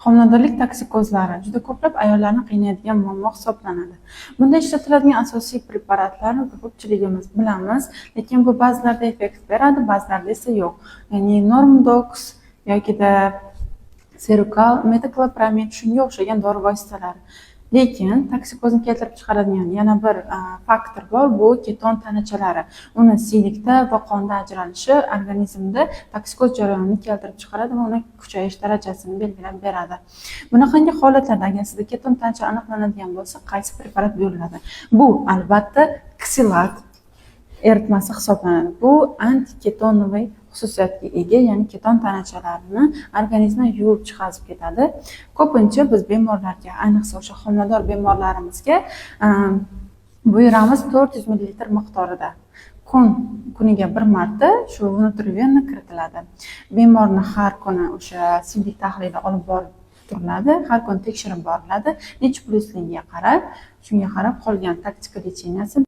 Homiladorlik toksikozlari juda ko'plab ayollarni qiynaydigan muammo hisoblanadi. Bunda ishlatiladigan asosiy preparatlarni ko'pchiligimiz bilamiz, lekin bu ba'zilarda effekt beradi, ba'zilarda esa yo'q. Ya'ni Normdox yokida Seroquel, metoclopramid shunga o'xshagan dori vositalari. Lekin toksikozni keltirib chiqaradigan yana bir faktor bor, bu keton tanachalari. Uni siylikda va qonda ajralishi organizmda toksikoz jarayonini keltirib chiqaradi va uni kuchayish darajasini belgilab beradi. Bunaqangi holatlarda agar sizda keton tanacha aniqlanadigan bo'lsa, qaysi preparat buyuriladi? Bu albatta ksilat eritmasi hisoblanadi. Bu antiketonoviy xususiyatga ega, ya'ni keton tanachalarini organizmdan yuvib chiqarib ketadi. Ko'pincha biz bemorlarga, ayniqsa o'sha homilador bemorlarimizga buyuramiz 400 ml miqdorida. Kuniga bir marta shu внутривенно kiritiladi. Bemorni har kuni o'sha siydik tahlili olib borib turiladi, har kuni tekshirib boriladi. Nech plyusligiga qarab, shunga qarab qolgan taktika lecheniasi